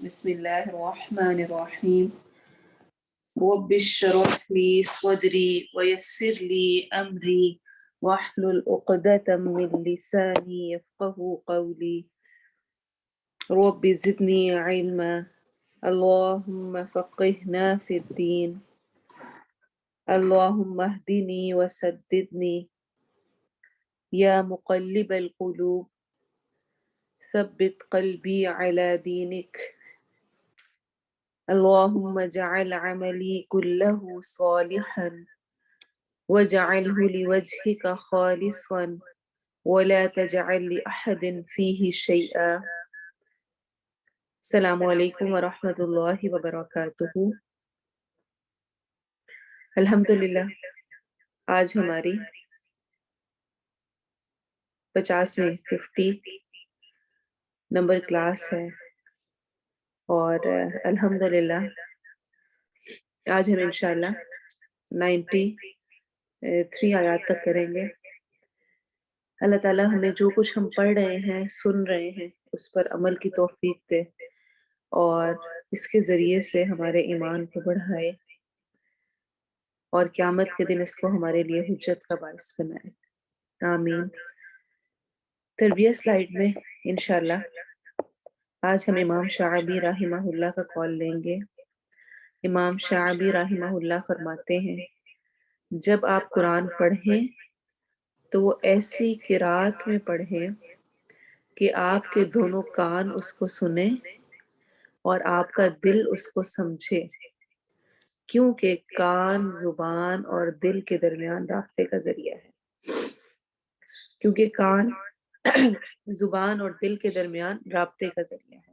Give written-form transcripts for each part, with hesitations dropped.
بسم الله الرحمن الرحيم رب اشرح لي صدري ويسر لي أمري واحلل عقدة من لساني يفقه قولي رب زدني علما اللهم فقهنا في الدين اللهم اهدني وسددني يا مقلب القلوب ثبت قلبي على دينك اللهم اجعل عملي كله صالحا واجعله لوجهك خالصا ولا تجعل لأحد فيه شيئا السلام علیکم ورحمۃ اللہ وبرکاتہ۔ الحمدللہ آج ہماری 50 نمبر کلاس ہے اور الحمدللہ آج ہم انشاءاللہ 93 آیات تک کریں گے۔ اللہ تعالیٰ ہمیں جو کچھ ہم پڑھ رہے ہیں سن رہے ہیں اس پر عمل کی توفیق دے اور اس کے ذریعے سے ہمارے ایمان کو بڑھائے اور قیامت کے دن اس کو ہمارے لیے حجت کا باعث بنائے، آمین۔ تربیت سلائیڈ میں انشاءاللہ آج ہم امام شعبی رحمہ اللہ کا قول لیں گے۔ امام شعبی رحمہ اللہ فرماتے ہیں جب آپ قرآن پڑھیں تو وہ ایسی قرات میں پڑھیں کہ آپ کے دونوں کان اس کو سنیں اور آپ کا دل اس کو سمجھے، کیونکہ کان زبان اور دل کے درمیان رابطے کا ذریعہ ہے۔ کیونکہ کان زبان اور دل کے درمیان رابطے کا ذریعہ ہے۔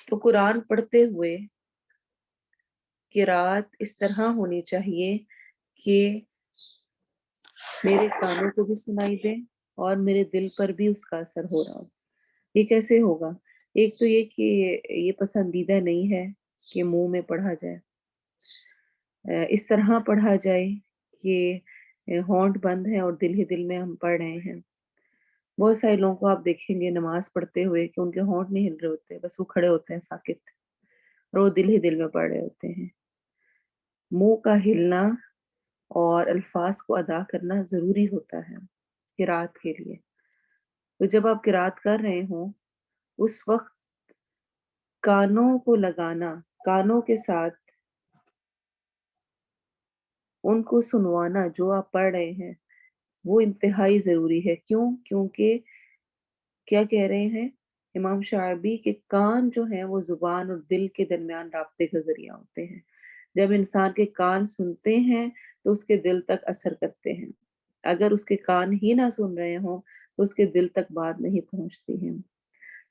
تو قرآن پڑھتے ہوئے قرات اس طرح ہونی چاہیے کہ میرے کانوں کو بھی سنائی دے اور میرے دل پر بھی اس کا اثر ہو رہا ہو۔ یہ کیسے ہوگا؟ ایک تو یہ کہ یہ پسندیدہ نہیں ہے کہ منہ میں پڑھا جائے، اس طرح پڑھا جائے کہ ہونٹ بند ہے اور دل ہی دل میں ہم پڑھ رہے ہیں۔ بہت سارے لوگوں کو آپ دیکھیں گے نماز پڑھتے ہوئے کہ ان کے ہونٹ نہیں ہل رہے ہوتے، بس وہ کھڑے ہوتے ہیں ساکت اور وہ دل ہی دل میں پڑھ رہے ہوتے ہیں۔ منہ کا ہلنا اور الفاظ کو ادا کرنا ضروری ہوتا ہے قرات کے لیے۔ تو جب آپ قرات کر رہے ہوں اس وقت کانوں کو لگانا، کانوں کے ساتھ ان کو سنوانا جو آپ پڑھ رہے ہیں وہ انتہائی ضروری ہے۔ کیونکہ کیا کہہ رہے ہیں امام شعبی کے کان جو ہیں وہ زبان اور دل کے درمیان رابطے کا ذریعہ ہوتے ہیں۔ جب انسان کے کان سنتے ہیں تو اس کے دل تک اثر کرتے ہیں، اگر اس کے کان ہی نہ سن رہے ہوں تو اس کے دل تک بات نہیں پہنچتی ہے۔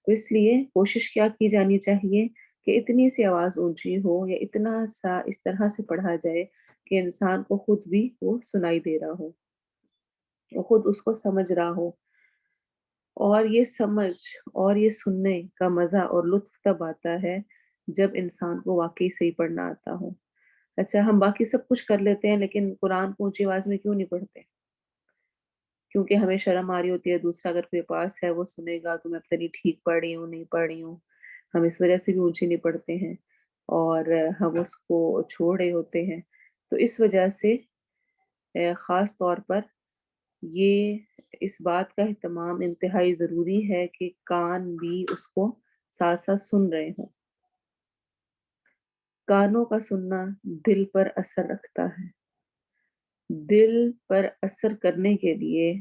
تو اس لیے کوشش کیا کی جانی چاہیے کہ اتنی سی آواز اونچی ہو یا اتنا سا اس طرح سے پڑھا جائے کہ انسان کو خود بھی وہ سنائی دے رہا ہو، وہ خود اس کو سمجھ رہا ہو۔ اور یہ سمجھ اور یہ سننے کا مزہ اور لطف تب آتا ہے جب انسان کو واقعی صحیح پڑھنا آتا ہو۔ اچھا ہم باقی سب کچھ کر لیتے ہیں لیکن قرآن کو اونچی آواز میں کیوں نہیں پڑھتے؟ کیونکہ ہمیں شرم آ رہی ہوتی ہے، دوسرا اگر کوئی پاس ہے وہ سنے گا تو میں پتہ نہیں ٹھیک پڑھ رہی ہوں نہیں پڑھ رہی ہوں، ہم اس وجہ سے بھی اونچی نہیں پڑھتے ہیں اور ہم اس کو چھوڑ رہے ہوتے ہیں۔ تو اس وجہ سے خاص طور پر یہ اس بات کا اہتمام انتہائی ضروری ہے کہ کان بھی اس کو ساتھ ساتھ سن رہے ہوں۔ کانوں کا سننا دل پر اثر رکھتا ہے۔ دل پر اثر کرنے کے لیے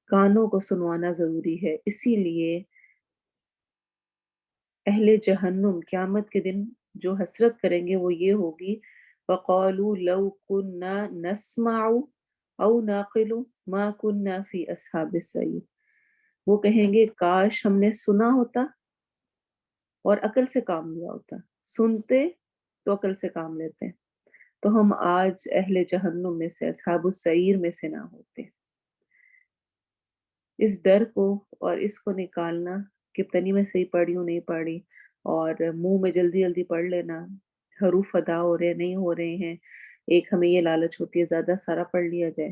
کانوں کو سنوانا ضروری ہے۔ اسی لیے اہل جہنم قیامت کے دن جو حسرت کریں گے وہ یہ ہوگی وَقَالُوا لَوْ كُنَّا نَسْمَعُ أَوْ نَعْقِلُ مَا كُنَّا فِي أَصْحَابِ السَّعِيرِ۔ وہ کہیں گے کاش ہم نے سنا ہوتا اور عقل سے کام لیا ہوتا۔ سنتے تو عقل سے کام لیتے تو ہم آج اہل جہنم میں سے اصحاب السعیر میں سے نہ ہوتے۔ اس ڈر کو اور اس کو نکالنا کہ پتہ نہیں میں صحیح پڑھ رہی ہوں نہیں پڑھ رہی، اور منہ میں جلدی جلدی پڑھ لینا، حروف ادا ہو رہے نہیں ہو رہے ہیں، ایک ہمیں یہ لالچ ہوتی ہے زیادہ سارا پڑھ لیا جائے،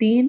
3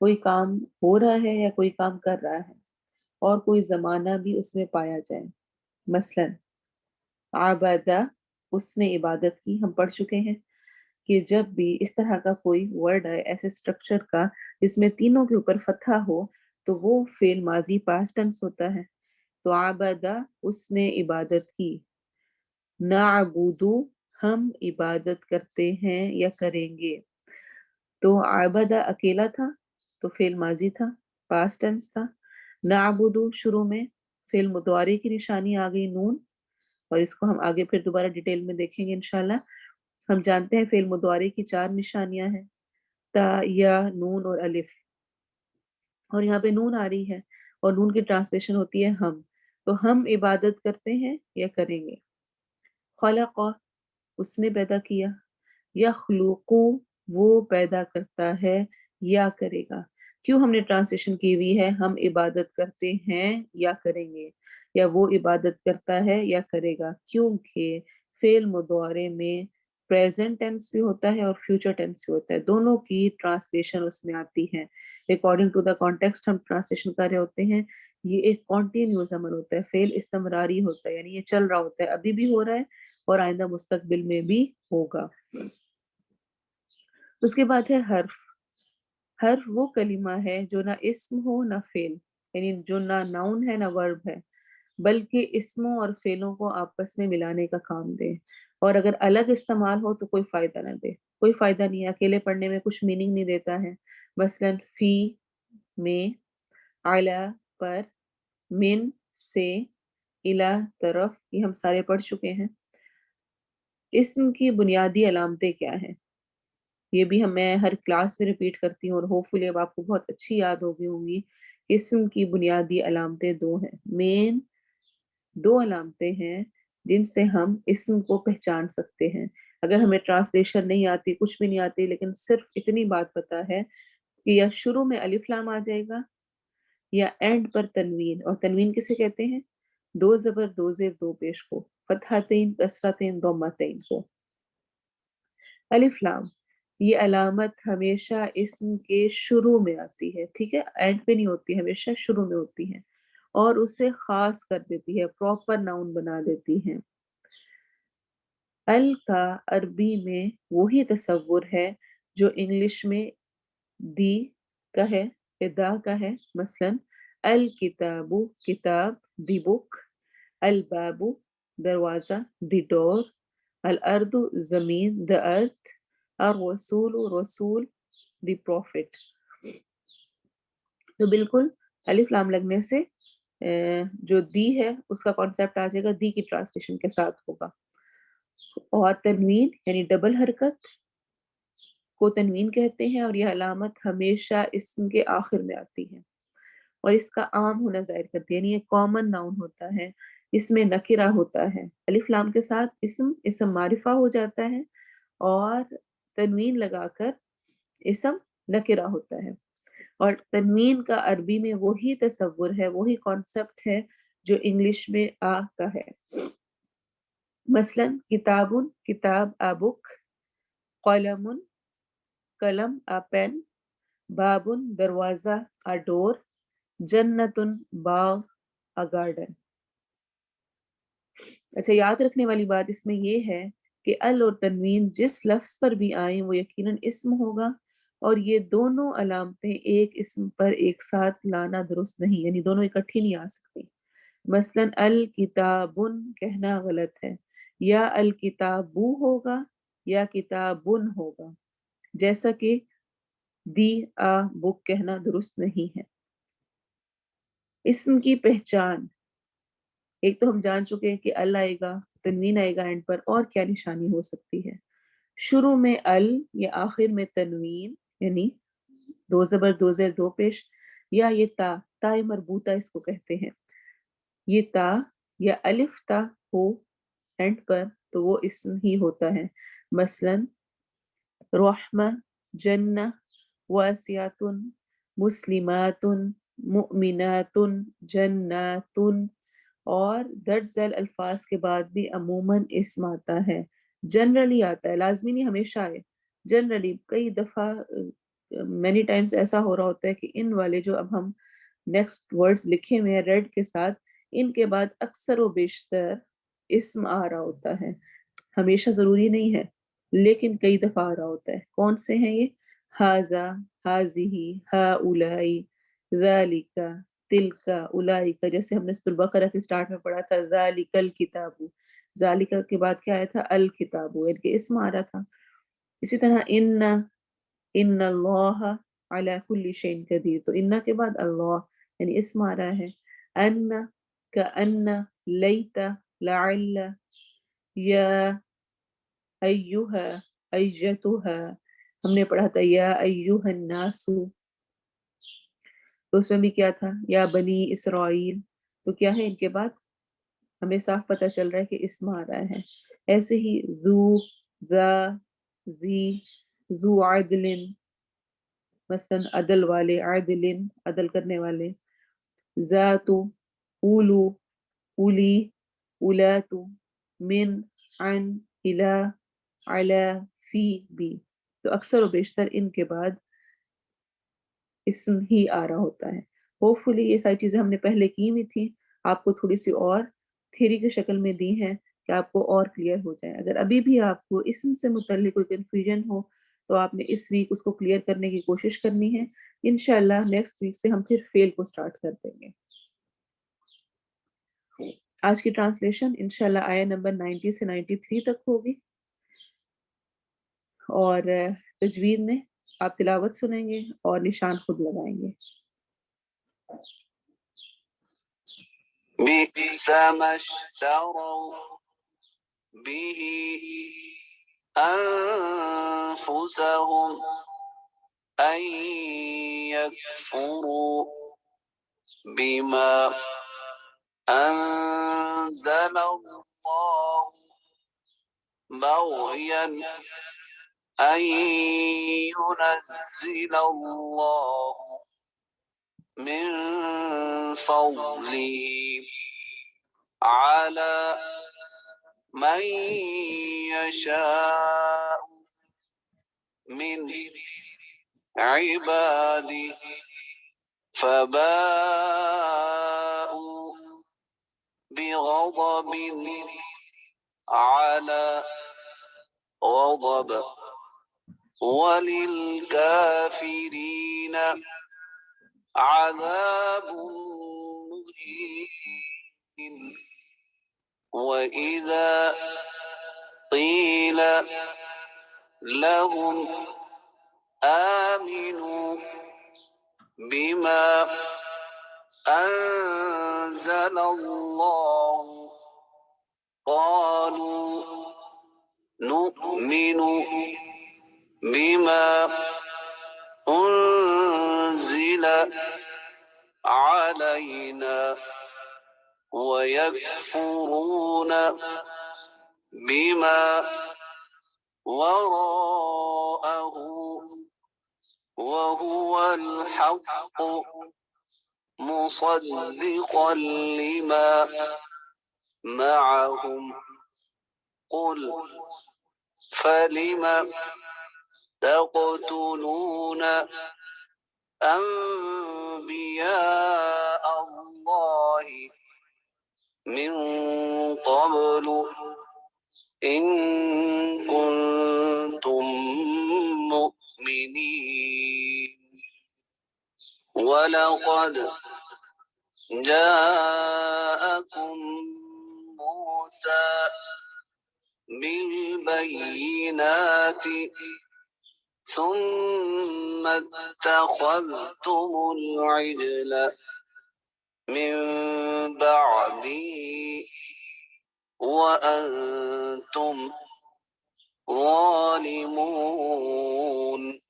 کوئی کام ہو رہا ہے یا کوئی کام کر رہا ہے اور کوئی زمانہ بھی اس میں پایا جائے. مثلاً عبادہ اس نے عبادت کی، ہم پڑھ چکے ہیں کہ جب بھی اس طرح کا کوئی ورڈ آئے ایسے اسٹرکچر کا جس میں تینوں کے اوپر فتحہ ہو تو وہ فعل ماضی پاسٹ ٹینس ہوتا ہے. تو عبادہ اس نے عبادت کی، نعبدو ہم عبادت کرتے ہیں یا کریں گے. تو عبادہ اکیلا تھا تو فعل ماضی تھا، پاسٹ ٹینس تھا. نعبدو شروع میں فعل مضارع کی نشانی آ گئی نون، اور اس کو ہم آگے پھر دوبارہ ڈیٹیل میں دیکھیں گے انشاءاللہ. ہم جانتے ہیں فعل مضارع کی 4 نشانیاں ہیں، تا، یا، نون اور الف. اور یہاں پہ نون آ رہی ہے اور نون کی ٹرانسلیشن ہوتی ہے ہم. تو ہم عبادت کرتے ہیں یا کریں گے. خلق اس نے پیدا کیا، یخلق وہ پیدا کرتا ہے یا کرے گا. کیوں ہم نے ٹرانسلیشن کی ہوئی ہے ہم عبادت کرتے ہیں یا کریں گے، یا وہ عبادت کرتا ہے یا کرے گا؟ کیونکہ فعل مضارع میں پریزنٹ ٹینس بھی ہوتا ہے اور فیوچر ٹینس بھی ہوتا ہے، دونوں کی ٹرانسلیشن اس میں آتی ہے. اکارڈنگ ٹو دا کانٹیکسٹ ہم ٹرانسلیشن کر رہے ہوتے ہیں. یہ ایک کنٹینیوس عمل ہوتا ہے، فعل استمراری ہوتا ہے، یعنی یہ چل رہا ہوتا ہے، ابھی بھی ہو رہا ہے اور آئندہ مستقبل میں بھی ہوگا. اس کے بعد ہے حرف. حرف وہ کلمہ ہے جو نہ اسم ہو نہ فعل، یعنی جو نہ ناؤن ہے نہ ورب ہے، بلکہ اسموں اور فعلوں کو آپس میں ملانے کا کام دے، اور اگر الگ استعمال ہو تو کوئی فائدہ نہ دے. کوئی فائدہ نہیں ہے، اکیلے پڑھنے میں کچھ میننگ نہیں دیتا ہے. مثلا فی میں، اعلی پر، من سے، الی طرف، یہ ہم سارے پڑھ چکے ہیں. اسم کی بنیادی علامتیں کیا ہیں؟ یہ بھی میں ہر کلاس میں ریپیٹ کرتی ہوں اور ہوپ فلی اب آپ کو بہت اچھی یاد ہوگی ہوں گی. اسم کی بنیادی علامتیں 2 ہیں، مین 2 علامتیں ہیں جن سے ہم اسم کو پہچان سکتے ہیں. اگر ہمیں ٹرانسلیشن نہیں آتی، کچھ بھی نہیں آتی، لیکن صرف اتنی بات پتہ ہے کہ یا شروع میں الف لام آ جائے گا یا اینڈ پر تنوین. اور تنوین کسے کہتے ہیں؟ 2 زبر 2 زیر 2 پیش کو، فتحتین کسرتین ضمتین کو. الف لام یہ علامت ہمیشہ اسم کے شروع میں آتی ہے، ٹھیک ہے، اینڈ پہ نہیں ہوتی، ہمیشہ شروع میں ہوتی ہے اور اسے خاص کر دیتی ہے، پراپر ناؤن بنا دیتی ہے. ال کا عربی میں وہی تصور ہے جو انگلش میں دی کا ہے، ادا کا ہے. مثلا الکتاب کتاب، دی بک. الباب دروازہ، دی ڈور. الارض زمین، the earth. الرسول رسول، دی پروفٹ. تو بالکل الف لام لگنے سے جو دی ہے اس کا کانسیپٹ آ جائے گا، دی کی ٹرانسلیشن کے ساتھ ہوگا. اور تنوین یعنی ڈبل حرکت کو تنوین کہتے ہیں، اور یہ علامت ہمیشہ اسم کے آخر میں آتی ہے اور اس کا عام ہونا ظاہر کرتی ہے، یعنی یہ کامن ناؤن ہوتا ہے، اس میں نکرہ ہوتا ہے. الف لام کے ساتھ اسم معرفہ ہو جاتا ہے اور تنوین لگا کر اسم نکرہ ہوتا ہے. اور تنوین کا عربی میں وہی تصور ہے، وہی کانسیپٹ ہے جو انگلش میں آ کا ہے. مثلا کتاب کتاب، آ بک. قلم قلم، آ پین. باب دروازہ، آ ڈور. جنت باغ، آ گارڈن. اچھا، یاد رکھنے والی بات اس میں یہ ہے کہ ال اور تنوین جس لفظ پر بھی آئیں وہ یقیناً اسم ہوگا، اور یہ دونوں علامتیں ایک اسم پر ایک ساتھ لانا درست نہیں، یعنی دونوں اکٹھی نہیں آ سکتی. مثلا الکتابن کہنا غلط ہے، یا الکتابو ہوگا یا کتابن ہوگا، جیسا کہ دی آ بک کہنا درست نہیں ہے. اسم کی پہچان، ایک تو ہم جان چکے ہیں کہ ال آئے گا، تنوین آئے گا اینڈ پر، اور کیا نشانی ہو سکتی ہے؟ شروع میں ال یا آخر میں تنوین، یعنی 2 زبر 2 زیر 2 پیش، یا یہ تا، تا مربوطہ اس کو کہتے ہیں. یہ تا یا الف تا ہو اینڈ پر تو وہ اسم ہی ہوتا ہے. مثلا رحمہ، جنہ، واسعۃ، مسلمات، مؤمنات، جنات. اور درج ذیل الفاظ کے بعد بھی عموماً اسم آتا ہے، جنرلی آتا ہے، لازمی نہیں ہمیشہ آئے. جنرلی کئی دفعہ many times ایسا ہو رہا ہوتا ہے کہ ان والے جو اب ہم نیکسٹ ورڈز لکھے ہوئے ہیں ریڈ کے ساتھ، ان کے بعد اکثر و بیشتر اسم آ رہا ہوتا ہے. ہمیشہ ضروری نہیں ہے لیکن کئی دفعہ آ رہا ہوتا ہے. کون سے ہیں یہ؟ ہاذا، ہاذیہی، ہاؤلائی، ذالکا، تلکا، اولائکا. جیسے ہم نے سورۃ البقرہ کے سٹارٹ میں پڑھا تھا ذالک الکتاب، ذالکا کے بعد کیا آیا تھا؟ الکتاب، ان کے اسم آ رہا تھا. اسی طرح ان اللہ علی کل شیء قدیر، تو ان کے بعد اللہ یعنی اسم آ رہا ہے. ان کأن، لیت، لعل، یا ایہا، ایتھا. ہم نے پڑھا تھا یا ایہا الناس، تو اس میں بھی کیا تھا؟ یا بنی اسرائیل. تو کیا ہے ان کے بعد؟ ہمیں صاف پتہ چل رہا ہے کہ اسم آ رہا ہے. ایسے ہی ذو، ذا، ذی، ذو عدل، مثلا عدل والے، عدل عدل کرنے والے. ذات، اولو، اولی، اولات، من، عن، الی، علی، فی، بی. تو اکثر و بیشتر ان کے بعد اسم ہی آ رہا ہوتا ہے. ہوپ فلی یہ ساری چیزیں ہم نے پہلے کی ہوئی تھی، آپ کو تھوڑی سی اور تھیری کی شکل میں دی ہیں کہ آپ کو اور کلیئر ہو جائے. اگر ابھی بھی آپ کو اسم سے متعلق کوئی کنفیوژن ہو تو آپ نے اس ویک اس کو کلیئر کرنے کی کوشش کرنی ہے. انشاءاللہ نیکسٹ ویک سے ہم پھر فیل کو سٹارٹ کر دیں گے. آج کی ٹرانسلیشن انشاءاللہ آیا نمبر 90 سے 93 تک ہوگی، اور تجوید میں آپ تلاوت سنیں گے اور نشان خود لگائیں گے. بئس ما اشتروا به أنفسهم أن يكفروا بما أنزل الله بغيا أن ينزل الله من فضله على من يشاء من عباده فباءوا بغضب على غضب وللكافرين عذاب مهين. وإذا قيل لهم آمنوا بما أنزل الله قالوا نؤمن بما أنزل علينا ويكفرون بما وراءه وهو الحق مصدقا لما معهم قل فلم تقتلون أنبياء الله من قبل إن كنتم مؤمنين ولقد جاءكم موسى بالبينات ثم اتخذتم العجل من بعده وأنتم ظالمون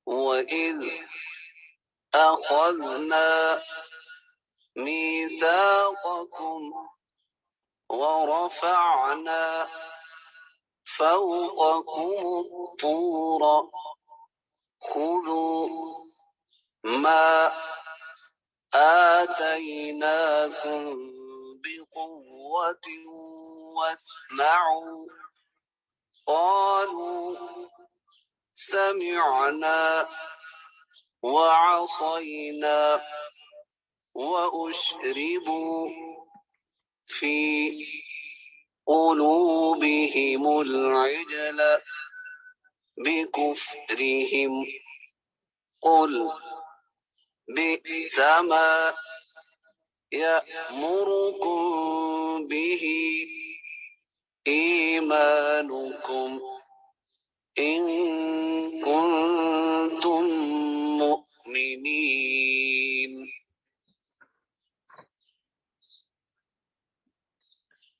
وإذ أخذنا ميثاقكم ورفعنا فوقكم الطور خذوا ما آتيناكم بقوة واسمعوا قالوا سمعنا وعصينا وأشربوا في قلوبهم العجل بكفرهم قل بئس ما يأمركم به إيمانكم إن كنتم مؤمنين.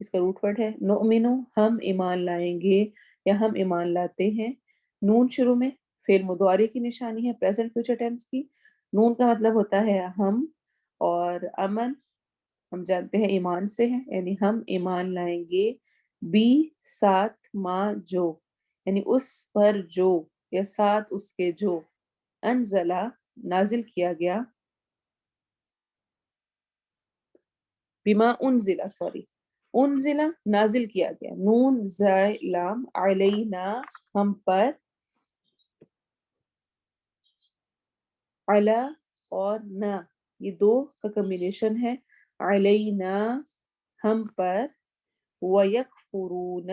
اس کا روٹ ورڈ ہے نؤمنو ہم ایمان لائیں گے یا ہم ایمان لاتے ہیں. نون شروع میں فعل مضارع کی نشانی ہے پریزنٹ فیوچر ٹینس کی. نون کا مطلب ہوتا ہے ہم، اور امن ہم جانتے ہیں ایمان سے ہے، یعنی ہم ایمان لائیں گے. بی ساتھ ما جو، یعنی اس پر جو یا ساتھ اس کے جو. انزلہ نازل کیا گیا. بما انزلہ انزلہ نازل کیا گیا. نون زائ لام علینا ہم پر. علا اور نا یہ دو کا کمبینیشن ہے. علینا ہم پر. وَيَكْفُرُونَ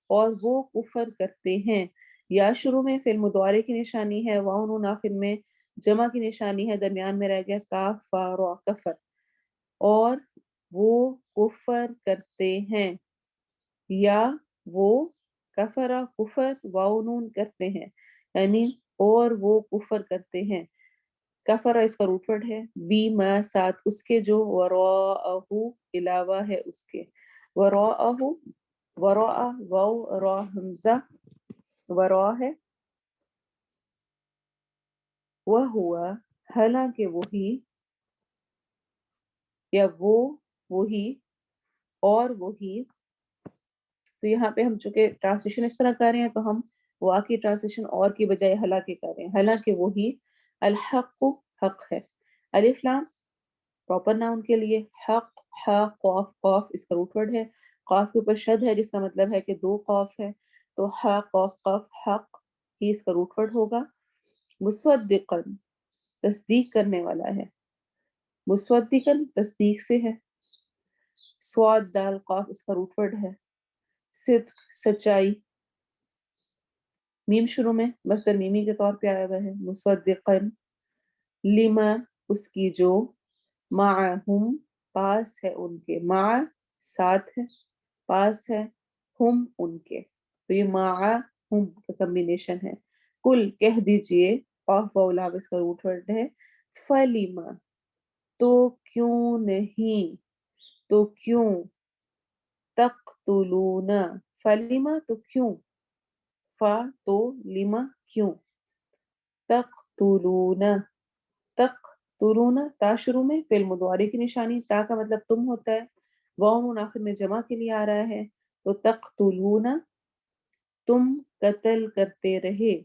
اور وہ کفر کرتے ہیں. یا شروع میں فعل مضارع کی نشانی ہے، واو نون آخر میں جمع کی نشانی ہے، درمیان میں رہ گیا کاف فا را کفر. اور وہ کفر کرتے ہیں، یا وہ کفرا کفر واو نون کرتے ہیں، یعنی اور وہ کفر کرتے ہیں. کفرا اس کا روٹ ورڈ ہے. بی ما ساتھ اس کے جو، وراءہ علاوہ ہے اس کے. وراءہ وراء واو را حمزہ وراء ہے. وہوا حالانکہ وہی، یا وہ وہی اور وہی. تو یہاں پہ ہم چونکہ ٹرانسلیشن اس طرح کر رہے ہیں تو ہم واقعی ٹرانسلیشن اور کی بجائے حالانکہ کر رہے ہیں. حالانکہ وہی الحق حق ہے. الف لام پراپر ناؤن کے لیے. حق ہا قاف قاف اس کا روٹ ورڈ ہے. قاف کے اوپر شد ہے جس کا مطلب ہے کہ دو قاف ہے، تو ہا قاف قاف حق ہی اس کا روٹ ورڈ ہوگا. مصدقا تصدیق کرنے والا ہے. مصدقا تصدیق سے ہے. صاد دال قاف اس کا روٹ ورڈ ہے. صدق سچائی. میم شروع میں مصدر میمی کے طور پہ آیا ہوا ہے. مصدقا لما اس کی جو، معہم پاس ہے ان کے. مع ساتھ ہے، پاس ہے، ہم ان کے، تو یہ معہم کا کمبینیشن ہے. کل کہہ دیجئے قاف واو لام اس کا روٹ ورڈ ہے. فلیما تو کیوں نہیں، تو کیوں. تقتلون فلیما تو کیوں. فا تو لما کیوں. تقتلون تقتلون تا شروع میں فعل مضارع کی نشانی. تا کا مطلب تم ہوتا ہے. واو نون آخر میں جمع کے لیے آ رہا ہے، تو تقتلون تم قتل کرتے رہے.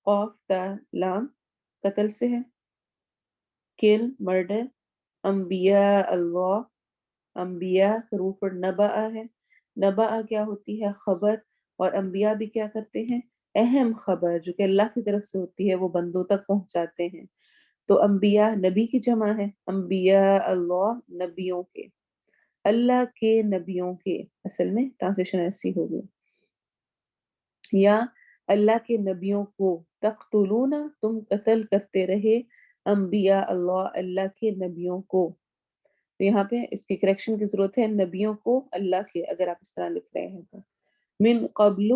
قاف تا لام قتل سے ہے. کل مرڈر. انبیاء اللہ انبیاء روٹ پر نبا ہے. نبا کیا ہوتی ہے؟ خبر. اور انبیاء بھی کیا کرتے ہیں؟ اہم خبر جو کہ اللہ کی طرف سے ہوتی ہے وہ بندوں تک پہنچاتے ہیں. تو انبیاء نبی کی جمع ہے. انبیاء اللہ نبیوں کے، اللہ کے نبیوں کے. اصل میں ٹرانسلیشن ایسی ہوگی. یا اللہ کے نبیوں کو. تقتلون تم قتل کرتے رہے. انبیاء اللہ اللہ کے نبیوں کو. تو یہاں پہ اس کی کریکشن کی ضرورت ہے، نبیوں کو اللہ کے، اگر آپ اس طرح لکھ رہے ہیں تو. من قبل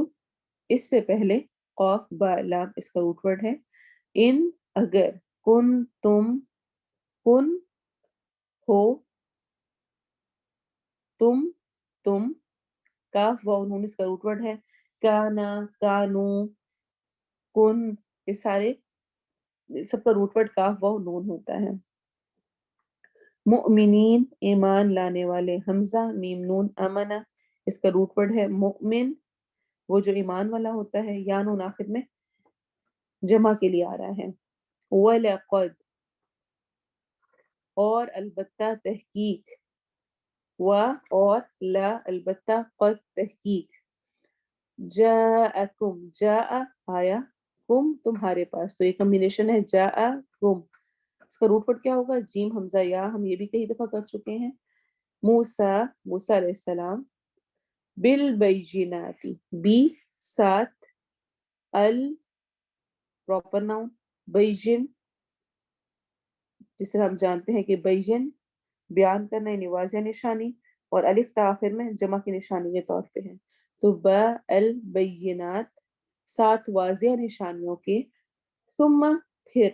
اس سے پہلے. قاف با لام اس کا روٹ ورڈ ہے. ان اگر. کن تم کن ہو. تم کاف واو نون اس کا روٹ ورڈ ہے. کانا کانو کن یہ سارے سب کا روٹ ورڈ کاف واو نون ہوتا ہے. مؤمنین ایمان لانے والے. حمزہ میم نون امنہ اس کا روٹ ورڈ ہے. مؤمن وہ جو ایمان والا ہوتا ہے، یا نون آخر میں جمع کے لیے آ رہا ہے. وَلَقَدْ اور البتہ تحقیق. و اور لا البتہ قد تحقیق. جاءکم جاء آیا، کم تمہارے پاس، تو یہ کمبینیشن ہے جاءکم. اس کا روٹ ورڈ کیا ہوگا؟ جیم حمزہ یا. ہم یہ بھی کئی دفعہ کر چکے ہیں. موسیٰ موسیٰ علیہ السلام. بالبینات بی ساتھ ال پراپر ناؤن. بیجن جس طرح ہم جانتے ہیں کہ بیجن بیان کرنا یعنی واضح نشانی، اور الف تا آخر میں جمع کی نشانی کے طور پہ ہے. تو با البینات ساتھ واضح نشانیوں کے. ثم پھر.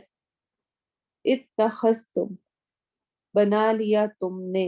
اتخذتم بنا لیا تم نے.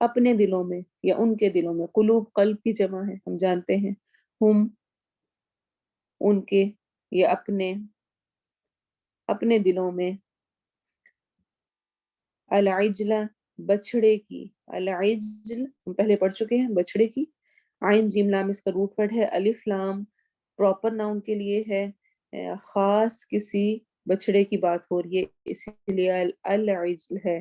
اپنے دلوں میں یا ان کے دلوں میں. قلوب قلب کی جمع ہے ہم جانتے ہیں. ہم ان کے یا اپنے دلوں میں. العجل بچڑے کی. العجل ہم پہلے پڑھ چکے ہیں بچڑے کی. عین جیم لام اس کا روٹ ورڈ ہے. الف لام پراپر ناؤن کے لیے ہے. خاص کسی بچڑے کی بات ہو رہی ہے اسی لیے العجل ہے.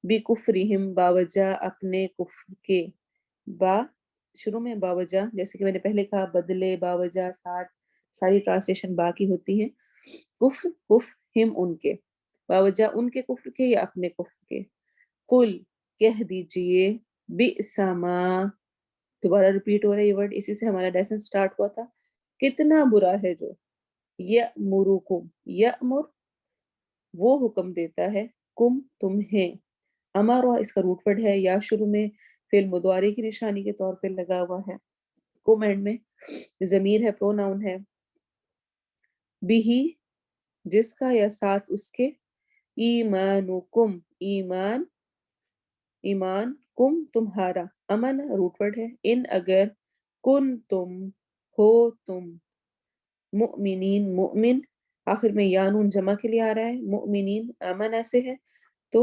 بکفرہم باوجہ اپنے کفر کے. با شروع میں باوجہ جیسے کہ میں نے پہلے کہا بدلے باوجہ ساتھ ساری ٹرانسلیشن با کی ہوتی ہیں. کفر ہم ان کے باوجہ ان کے کفر کے یا اپنے کفر کے. قل کہہ دیجئے بئس ما دوبارہ ریپیٹ ہو رہا ہے یہ ورڈ اسی سے ہمارا لیسن سٹارٹ ہوا تھا. کتنا برا ہے جو یأمرکم. یأمر وہ حکم دیتا ہے. کم تمہیں. امارا اس کا روٹ ورڈ ہے یا شروع میں فعل مضارع کی نشانی کے طور پہ لگا ہوا ہے. کم اینڈ میں ضمیر ہے پروناؤن ہے. بھی جس کا یا ساتھ اس کے. ایمانکم ایمان کم تمہارا. امن روٹ ورڈ ہے. ان اگر کن تم ہو تم مؤمنین مؤمن آخر میں یانون جمع کے لیے آ رہا ہے. مؤمنین امن ایسے ہے تو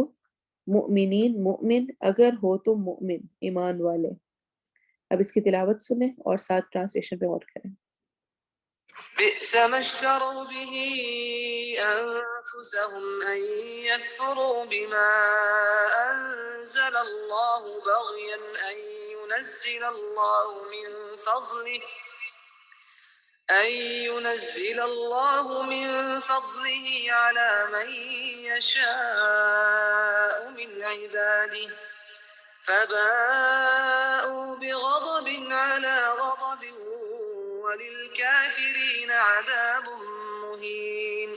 مؤمنین مؤمن اگر ہو تو مؤمن ایمان والے. اب اس کی تلاوت سنیں اور ساتھ ٹرانسلیشن پہ غور کریں. بئس ما اشتروا به أنفسهم أن يكفروا بما أنزل الله بغيا أن ينزل الله من فضله على من يشاء من عباده فباءوا بغضب على غضب وللكافرين عذاب مهين.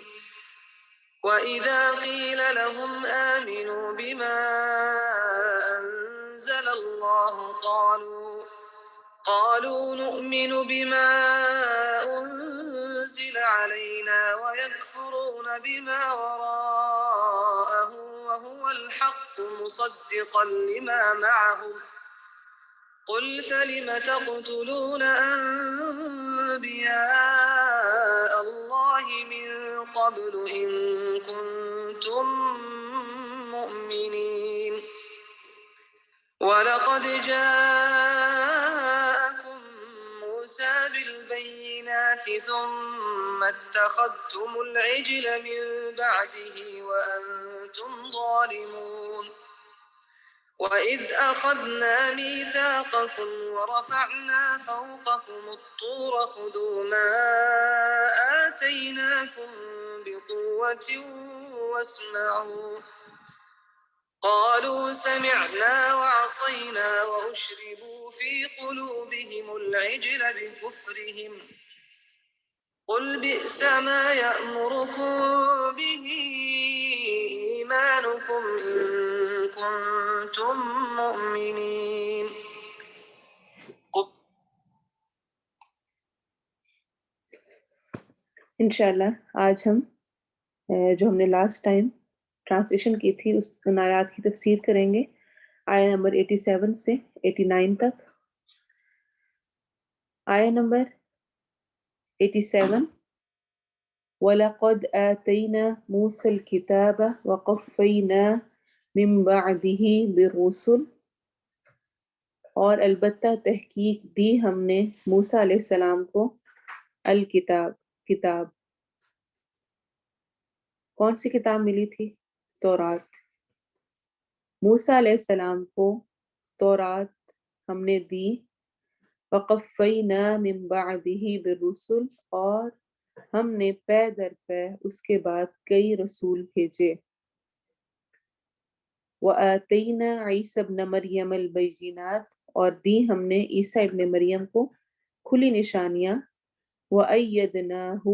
وإذا قيل لهم آمنوا بما أنزل الله قالوا نؤمن بما أنزل علينا ويكفرون بما وراءه وهو الحق مصدقا لما معهم قل فلم تقتلون أنبياء الله من قبل إن كنتم مؤمنين ولقد جاءكم موسى بالبينات ثم اتخذتم العجل من بعده وأنتم ظالمون وَإِذْ أَخَذْنَا مِيثَاقَكُمْ وَرَفَعْنَا فَوْقَكُمُ الطُّورَ خُذُوا مَا آتَيْنَاكُمْ بِقُوَّةٍ وَاسْمَعُوا قَالُوا سَمِعْنَا وَعَصَيْنَا وَأُشْرِبُوا فِي قُلُوبِهِمُ الْعِجْلَ بِكُفْرِهِمْ قُلْ بِئْسَ مَا يَأْمُرُكُمْ بِهِ إِيمَانُكُمْ إِن كُنتُم مُّؤْمِنِينَ. انشاءاللہ آج ہم جو ہم نے لاسٹ ٹائم ٹرانسلیشن کی تھی اس آیات کی تفسیر کریں گے. آیا نمبر 87 سے 89 تک. آیا نمبر 87 وَلَقَدْ آتَيْنَا مُوسَى الْكِتَابَ وَقَفَّيْنَا مِن بَعْدِهِ بِالرُّسُلِ اور البتہ تحقیق دی ہم نے موسیٰ علیہ السلام کو کتاب. کون سی کتاب ملی تھی؟ تورات. موسیٰ علیہ السلام کو تورات ہم نے دی. وَقَفَّيْنَا مِن بَعْدِهِ بِالرُّسُلِ اور ہم نے پے در پے اس کے بعد کئی رسول بھیجے. وَآتَيْنَا عِيسَى ابْنَ مَرْيَمَ الْبَيِّنَاتِ اور دی ہم نے عیسیٰ ابن مریم کو کھلی نشانیاں. وَأَيَّدْنَاهُ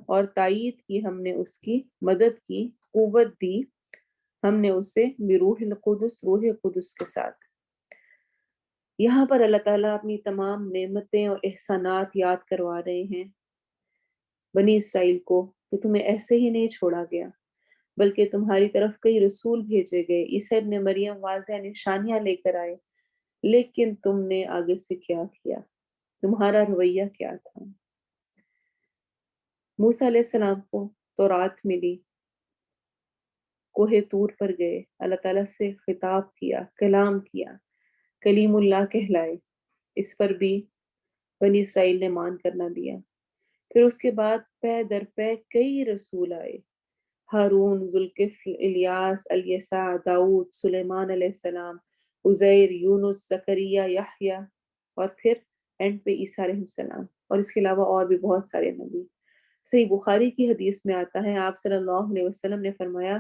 اور تائید کی ہم نے اس کی مدد کی قوت دی ہم نے اسے بروح القدس روح قدس کے ساتھ. یہاں پر اللہ تعالیٰ اپنی تمام نعمتیں اور احسانات یاد کروا رہے ہیں بنی اسرائیل کو کہ تمہیں ایسے ہی نہیں چھوڑا گیا. بلکہ تمہاری طرف کئی رسول بھیجے گئے، عیسیٰ ابن مریم واضح نشانیاں لے کر آئے، لیکن تم نے آگے سے کیا کیا، تمہارا رویہ کیا تھا۔ موسیٰ علیہ السلام کو تورات ملی، کوہ طور پر گئے، اللہ تعالیٰ سے خطاب کیا، کلام کیا، کلیم اللہ کہلائے، اس پر بھی بنی اسرائیل نے مان کر نہ دیا۔ پھر اس کے بعد پے در پے کئی رسول آئے، ہارون، ذوالکفل، الیاس، الیسع، داؤد، سلیمان علیہ السلام، عزیر، یونس، زکریا، یحییٰ، اور پھر اینڈ پہ عیسیٰ علیہ السلام، اور اس کے علاوہ اور بھی بہت سارے نبی۔ صحیح بخاری کی حدیث میں آتا ہے، آپ صلی اللہ علیہ وسلم نے فرمایا،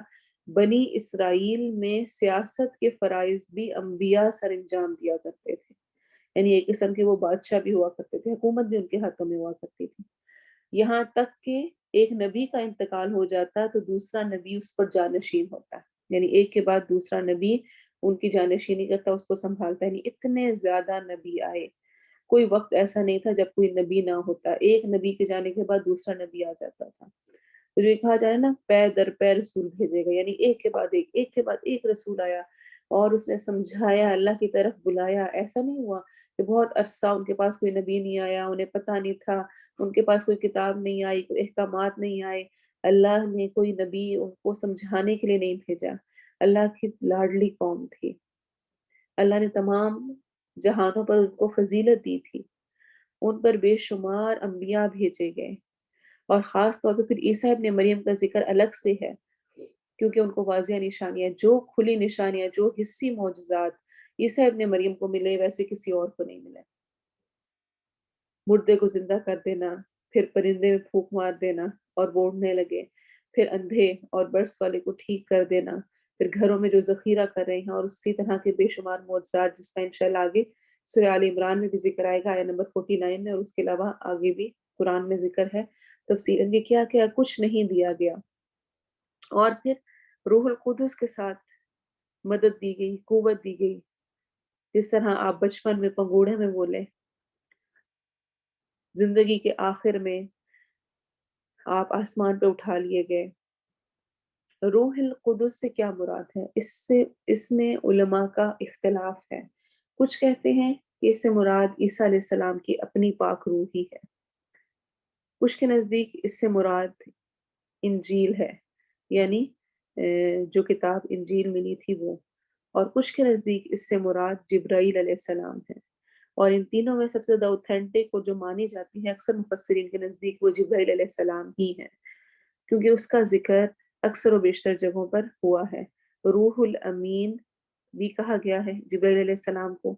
بنی اسرائیل میں سیاست کے فرائض بھی انبیاء سر انجام دیا کرتے تھے، یعنی ایک قسم کے وہ بادشاہ بھی ہوا کرتے تھے، حکومت بھی ان کے ہاتھوں میں ہوا کرتی تھی، یہاں تک کہ ایک نبی کا انتقال ہو جاتا تو دوسرا نبی اس پر جانشین ہوتا ہے، یعنی ایک کے بعد دوسرا نبی ان کی جانشینی کرتا، اس کو سنبھالتا، یعنی اتنے زیادہ نبی آئے، کوئی وقت ایسا نہیں تھا جب کوئی نبی نہ ہوتا، ایک نبی کے جانے کے بعد دوسرا نبی آ جاتا تھا۔ تو جو کہا جائے نا پے در پے رسول بھیجے گئے، یعنی ایک کے بعد ایک، ایک کے بعد ایک رسول آیا اور اس نے سمجھایا، اللہ کی طرف بلایا۔ ایسا نہیں ہوا کہ بہت عرصہ ان کے پاس کوئی نبی نہیں آیا، انہیں پتہ نہیں تھا، ان کے پاس کوئی کتاب نہیں آئی، کوئی احکامات نہیں آئے، اللہ نے کوئی نبی ان کو سمجھانے کے لیے نہیں بھیجا۔ اللہ کی لاڈلی قوم تھی، اللہ نے تمام جہانوں پر ان کو فضیلت دی تھی، ان پر بے شمار انبیاء بھیجے گئے، اور خاص طور پہ پھر عیسیٰ ابن مریم کا ذکر الگ سے ہے، کیونکہ ان کو واضح نشانیاں، جو کھلی نشانیاں، جو حسی معجزات عیسیٰ ابن مریم کو ملے ویسے کسی اور کو نہیں ملے۔ مردے کو زندہ کر دینا، پھر پرندے میں پھونک مار دینا اور وہ اڑنے لگے، پھر اندھے اور برس والے کو ٹھیک کر دینا، پھر گھروں میں جو ذخیرہ کر رہے ہیں، اور اسی طرح کے بے شمار معجزات جس کا انشاءاللہ آگے سورہ آل عمران میں بھی ذکر آئے گا، آیت نمبر 49 میں، اور اس کے علاوہ آگے بھی قرآن میں ذکر ہے تفصیلاً کہ کیا کیا کچھ نہیں دیا گیا۔ اور پھر روح القدس کے ساتھ مدد دی گئی، قوت دی گئی، جس طرح آپ بچپن میں پنگوڑے میں بولے، زندگی کے آخر میں آپ آسمان پہ اٹھا لیے گئے۔ روح القدس سے کیا مراد ہے؟ اس میں علماء کا اختلاف ہے، کچھ کہتے ہیں کہ اس سے مراد عیسیٰ علیہ السلام کی اپنی پاک روح ہی ہے، کچھ کے نزدیک اس سے مراد انجیل ہے، یعنی جو کتاب انجیل ملی تھی وہ، اور کچھ کے نزدیک اس سے مراد جبرائیل علیہ السلام ہے، اور ان تینوں میں سب سے زیادہ اوتھینٹک اور جو مانی جاتی ہے اکثر مفسرین کے نزدیک وہ جبرائیل علیہ السلام ہی ہے، کیونکہ اس کا ذکر اکثر و بیشتر جگہوں پر ہوا ہے۔ روح الامین بھی کہا گیا ہے جبرائیل علیہ السلام کو،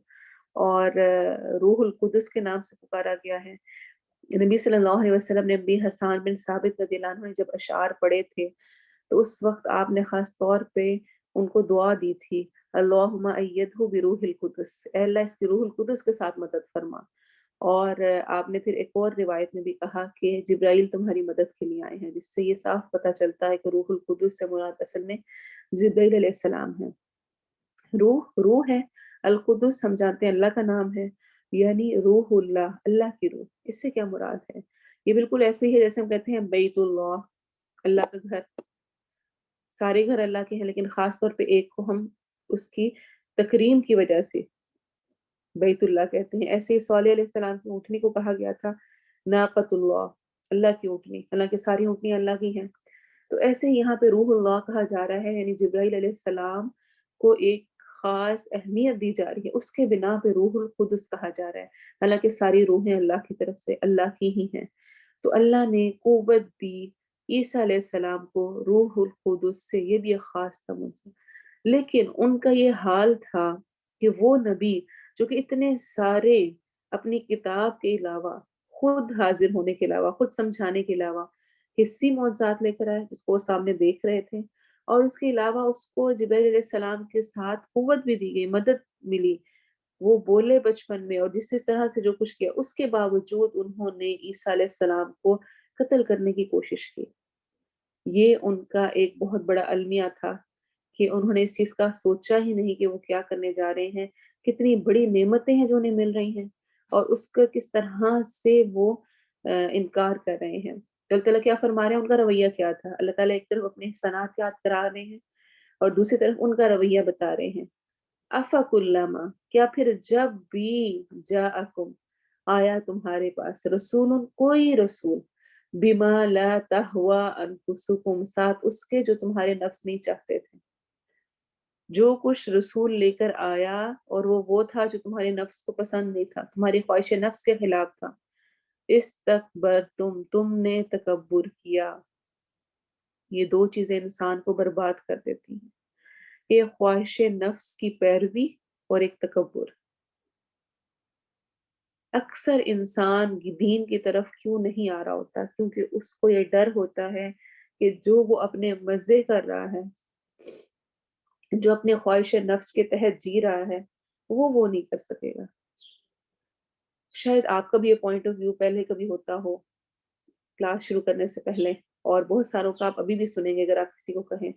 اور روح القدس کے نام سے پکارا گیا ہے۔ نبی صلی اللہ علیہ وسلم نے نبی حسان بن ثابت رضی اللہ عنہ نے جب اشعار پڑھے تھے تو اس وقت آپ نے خاص طور پہ ان کو دعا دی تھی، اللہم ایدہ بروح القدس، اے اللہ اس کی روح القدس کے ساتھ مدد فرما، اور آپ نے پھر ایک اور روایت میں بھی کہا کہ جبرائیل تمہاری مدد کے لیے آئے ہیں، جس سے یہ صاف پتہ چلتا ہے کہ روح القدس سے مراد اصل میں جبرائیل علیہ السلام ہے۔ روح ہے، القدس ہم جانتے ہیں اللہ کا نام ہے، یعنی روح اللہ، اللہ کی روح۔ اس سے کیا مراد ہے؟ یہ بالکل ایسے ہی ہے جیسے ہم کہتے ہیں بیت اللہ، اللہ کا گھر، سارے گھر اللہ کے ہیں لیکن خاص طور پہ ایک کو ہم اس کی تکریم کی وجہ سے بیت اللہ کہتے ہیں۔ ایسے ہی صالح علیہ السلام کی اونٹنی کو کہا گیا تھا ناقۃ اللہ، اللہ کی اونٹنی، حالانکہ ساری اونٹنیاں اللہ کی ہیں۔ تو ایسے ہی یہاں پہ روح اللہ کہا جا رہا ہے، یعنی جبرائیل علیہ السلام کو ایک خاص اہمیت دی جا رہی ہے، اس کے بنا پہ روح القدس کہا جا رہا ہے، حالانکہ ساری روحیں اللہ کی طرف سے اللہ کی ہی ہیں۔ تو اللہ نے قوت دی عیسیٰ علیہ السلام کو روح القدس سے، یہ بھی ایک خاص تھا مجھ سے، لیکن ان کا یہ حال تھا کہ وہ نبی جو کہ اتنے سارے اپنی کتاب کے علاوہ، خود حاضر ہونے کے علاوہ، خود سمجھانے کے علاوہ حصی معجزات لے کر آئے جس کو وہ سامنے دیکھ رہے تھے، اور اس کے علاوہ اس کو جبرائیل علیہ السلام کے ساتھ قوت بھی دی گئی، مدد ملی، وہ بولے بچپن میں اور جس طرح سے جو کچھ کیا، اس کے باوجود انہوں نے عیسیٰ علیہ السلام کو قتل کرنے کی کوشش کی۔ یہ ان کا ایک بہت بڑا المیہ تھا کہ انہوں نے اس چیز کا سوچا ہی نہیں کہ وہ کیا کرنے جا رہے ہیں، کتنی بڑی نعمتیں ہیں جو انہیں مل رہی ہیں، اور اس کا کس طرح سے وہ انکار کر رہے ہیں۔ تو اللہ تعالیٰ کیا فرما رہے ہیں، ان کا رویہ کیا تھا. اللہ تعالیٰ ایک طرف اپنے احسانات یاد کرا رہے ہیں اور دوسری طرف ان کا رویہ بتا رہے ہیں. افکلما، کیا پھر جب بھی جاءکم، آیا تمہارے پاس، رسول، کوئی رسول، بما لا تہوا انفسکم، ساتھ اس کے جو تمہارے نفس نہیں چاہتے تھے، جو کچھ رسول لے کر آیا اور وہ تھا جو تمہارے نفس کو پسند نہیں تھا، تمہاری خواہش نفس کے خلاف تھا، استکبرتم، تم نے تکبر کیا. یہ دو چیزیں انسان کو برباد کر دیتی ہیں، ایک خواہش نفس کی پیروی اور ایک تکبر. اکثر انسان دین کی طرف کیوں نہیں آ رہا ہوتا؟ کیونکہ اس کو یہ ڈر ہوتا ہے کہ جو وہ اپنے مزے کر رہا ہے، جو اپنے خواہش نفس کے تحت جی رہا ہے، وہ نہیں کر سکے گا. شاید آپ کا بھی یہ پوائنٹ آف ویو پہلے کبھی ہوتا ہو کلاس شروع کرنے سے پہلے، اور بہت ساروں کا آپ ابھی بھی سنیں گے اگر آپ کسی کو کہیں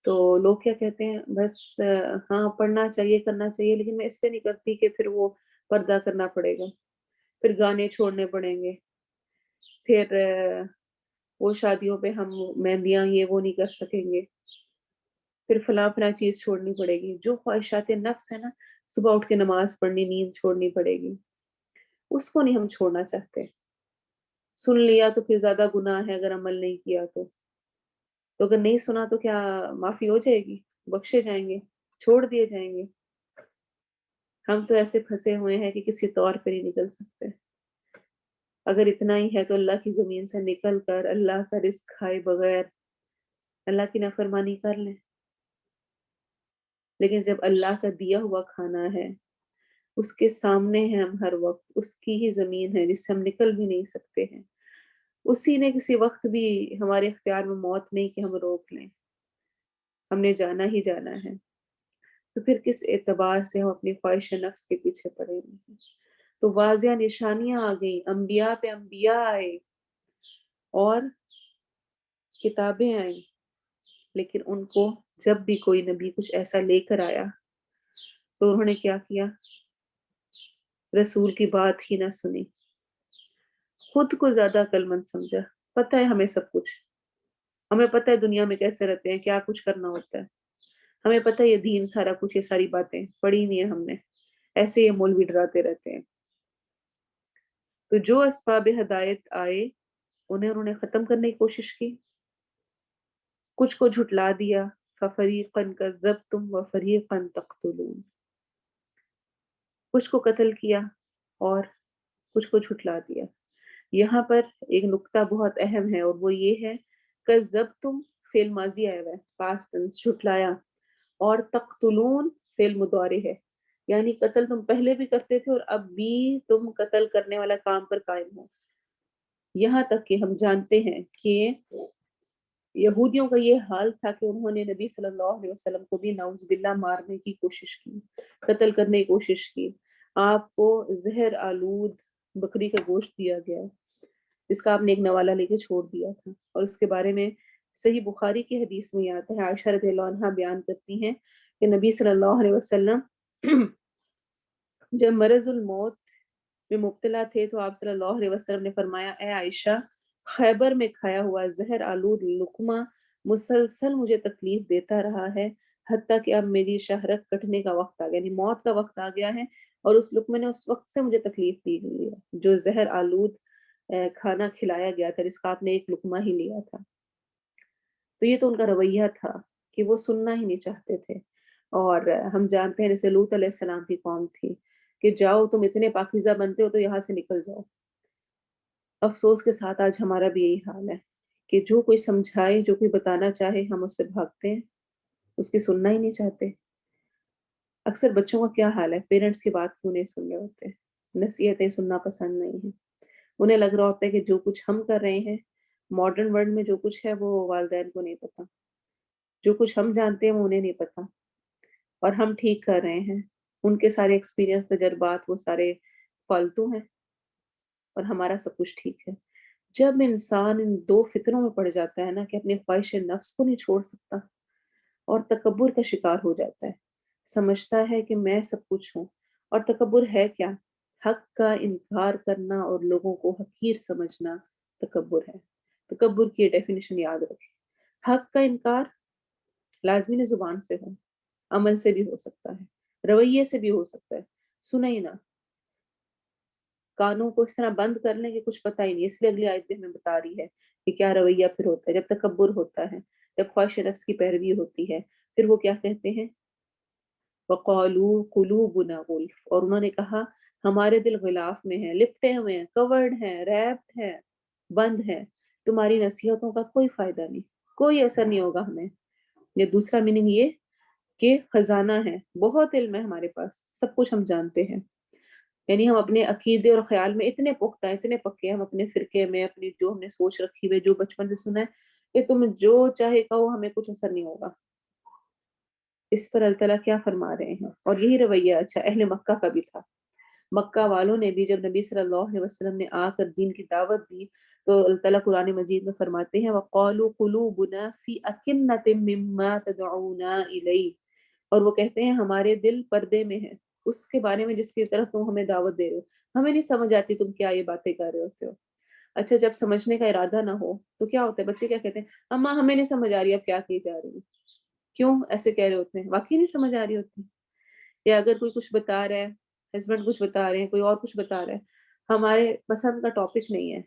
تو لوگ کیا کہتے ہیں، بس ہاں پڑھنا چاہیے، کرنا چاہیے، لیکن میں اس سے نہیں کرتی کہ پھر وہ پردہ کرنا پڑے گا، پھر گانے چھوڑنے پڑیں گے، پھر وہ شادیوں پہ ہم مہندیاں یہ وہ نہیں کر سکیں گے، پھر فلاں فلاں چیز چھوڑنی پڑے گی. جو خواہشات نفس ہے نا، صبح اٹھ کے نماز پڑھنی، نیند چھوڑنی پڑے گی، اس کو نہیں ہم چھوڑنا چاہتے. سن لیا تو پھر زیادہ گناہ ہے اگر عمل نہیں کیا تو اگر نہیں سنا تو کیا معافی ہو جائے گی، بخشے جائیں گے، چھوڑ دیے جائیں گے؟ ہم تو ایسے پھنسے ہوئے ہیں کہ کسی طور پہ نہیں نکل سکتے. اگر اتنا ہی ہے تو اللہ کی زمین سے نکل کر اللہ کا رزق کھائے بغیر اللہ کی نافرمانی کر لیں. لیکن جب اللہ کا دیا ہوا کھانا ہے، اس کے سامنے ہیں ہم ہر وقت، اس کی ہی زمین ہے جس سے ہم نکل بھی نہیں سکتے ہیں، اسی نے کسی وقت بھی ہمارے اختیار میں موت نہیں کہ ہم روک لیں، ہم نے جانا ہی جانا ہے. تو پھر کس اعتبار سے ہم اپنی خواہش نفس کے پیچھے پڑے ہوئے ہیں؟ تو واضح نشانیاں آ گئیں، انبیاء پہ انبیاء آئے اور کتابیں آئیں، لیکن ان کو جب بھی کوئی نبی کچھ ایسا لے کر آیا تو انہوں نے کیا کیا؟ رسول کی بات ہی نہ سنی، خود کو زیادہ عقل مند سمجھا. پتہ ہے ہمیں سب کچھ، ہمیں پتہ ہے دنیا میں کیسے رہتے ہیں، کیا کچھ کرنا ہوتا ہے، ہمیں پتہ ہے یہ دین سارا کچھ، یہ ساری باتیں پڑھی نہیں ہے ہم نے، ایسے یہ مولوی ڈراتے رہتے ہیں. تو جو اسباب ہدایت آئے انہوں نے ختم کرنے کی کوشش کی، کچھ کو جھٹلا دیا. فَفَرِيقًا كَذَّبْتُمْ وَفَرِيقًا تَقْتُلُونَ، کچھ کو قتل کیا اور کچھ کو جھٹلا دیا. یہاں پر ایک نقطہ بہت اہم ہے اور وہ یہ ہے، کذبتم فعل ماضی آیا ہوا ہے، پاسٹ ٹینس، جھٹلایا، اور تقتلون فعل مضارع ہے، یعنی قتل تم پہلے بھی کرتے تھے اور اب بھی تم قتل کرنے والا کام پر قائم ہو. یہاں تک کہ ہم جانتے ہیں کہ یہودیوں کا یہ حال تھا کہ انہوں نے نبی صلی اللہ علیہ وسلم کو بھی نعوذ باللہ مارنے کی کوشش کی، قتل کرنے کی کوشش کی. آپ کو زہر آلود بکری کا گوشت دیا گیا جس کا آپ نے ایک نوالہ لے کے چھوڑ دیا تھا، اور اس کے بارے میں صحیح بخاری کی حدیث میں آتا ہے، عائشہ رضی اللہ عنہا بیان کرتی ہیں کہ نبی صلی اللہ علیہ وسلم جب مرض الموت میں مبتلا تھے تو آپ صلی اللہ علیہ وسلم نے فرمایا، اے عائشہ، خیبر میں کھایا ہوا زہر آلود لقمہ مسلسل مجھے تکلیف دیتا رہا ہے، حتیٰ کہ اب میری شہرت کٹنے کا وقت آ گیا، یعنی موت کا وقت آ گیا ہے، اور اس لقمے نے اس وقت سے مجھے تکلیف دی گئی ہے جو زہر آلود کھانا کھلایا گیا تھا جس کا آپ نے ایک لقمہ ہی لیا تھا. تو یہ تو ان کا رویہ تھا کہ وہ سننا ہی نہیں چاہتے تھے. اور ہم جانتے ہیں جیسے لوط علیہ السلام کی قوم تھی کہ جاؤ تم اتنے پاکیزہ بنتے ہو تو یہاں سے نکل جاؤ. افسوس کے ساتھ آج ہمارا بھی یہی حال ہے کہ جو کوئی سمجھائے، جو کوئی بتانا چاہے، ہم اس سے بھاگتے ہیں، اس کی سننا ہی نہیں چاہتے. اکثر بچوں کا کیا حال ہے، پیرنٹس کی بات کیوں نہیں سن رہے ہوتے، نصیحتیں سننا پسند نہیں ہے. انہیں لگ رہا ہوتا ہے کہ جو کچھ ہم کر رہے ہیں ماڈرن ورلڈ میں، جو کچھ ہے وہ والدین کو نہیں پتا، جو کچھ ہم جانتے ہیں وہ انہیں نہیں پتا، اور ہم ٹھیک کر رہے ہیں. ان کے سارے ایکسپیرینس، تجربات وہ سارے فالتو ہیں اور ہمارا سب کچھ ٹھیک ہے. جب انسان ان دو فطروں میں پڑ جاتا ہے نا کہ اپنی خواہش نفس کو نہیں چھوڑ سکتا اور تکبر کا شکار ہو جاتا ہے، سمجھتا ہے کہ میں سب کچھ ہوں. اور تکبر ہے کیا؟ حق کا انکار کرنا اور لوگوں کو حقیر سمجھنا تکبر ہے. تکبر کی ڈیفینیشن یاد رکھیں. حق کا انکار لازمی نہیں زبان سے ہو، عمل سے بھی ہو سکتا ہے، رویے سے بھی ہو سکتا ہے. سنا ہی نہ، کانوں کو اس طرح بند کر لیں کہ کچھ پتہ ہی نہیں. اس لیے اگلی آیت بھی ہمیں بتا رہی ہے کہ کیا رویہ پھر ہوتا ہے جب تکبر ہوتا ہے، جب خواہش نفس کی پیروی ہوتی ہے. پھر وہ کیا کہتے ہیں؟ وَقَالُوا قُلُوبُنَا غُلْفٌ، اور انہوں نے کہا ہمارے دل غلاف میں ہیں، لپٹے ہوئے ہیں، کورڈ ہیں، ریپڈ ہیں، بند ہیں، تمہاری نصیحتوں کا کوئی فائدہ نہیں، کوئی اثر نہیں ہوگا ہمیں. یہ دوسرا میننگ یہ کہ خزانہ ہے، بہت علم ہے ہمارے پاس، سب کچھ ہم جانتے ہیں. یعنی ہم اپنے عقیدے اور خیال میں اتنے پختہ ہیں، اتنے پکے ہیں، ہم اپنے فرقے میں اپنی جو ہم نے سوچ رکھی ہوئی، جو بچپن سے سنا ہے کہ تم جو چاہے کہو ہمیں کچھ اثر نہیں ہوگا. اس پر اللہ تعالیٰ کیا فرما رہے ہیں؟ اور یہی رویہ اچھا اہل مکہ کا بھی تھا. مکہ والوں نے بھی جب نبی صلی اللہ علیہ وسلم نے آ کر دین کی دعوت دی تو اللہ تعالیٰ قرآن مجید میں فرماتے ہیں وَقَالُوا قُلُوبُنَا فِي أَكِنَّةٍ مِّمَّا تَدْعُونَا إِلَيْهِ، اور وہ کہتے ہیں ہمارے دل پردے میں ہیں اس کے بارے میں جس کی طرف تم ہمیں دعوت دے رہے ہو، ہمیں نہیں سمجھ آتی تم کیا یہ باتیں کر رہے ہوتے ہو. اچھا جب سمجھنے کا ارادہ نہ ہو تو کیا ہوتا ہے؟ بچے کیا کہتے ہیں؟ اماں ہمیں نہیں سمجھ آ رہی اب کیا کی جا رہی ہے. کیوں ایسے کہہ رہے ہوتے ہیں؟ واقعی نہیں سمجھ آ رہی ہوتی. یا اگر کوئی کچھ بتا رہا ہے، ہسبینڈ کچھ بتا رہے ہیں، کوئی اور کچھ بتا رہا ہے، ہمارے پسند کا ٹاپک نہیں ہے،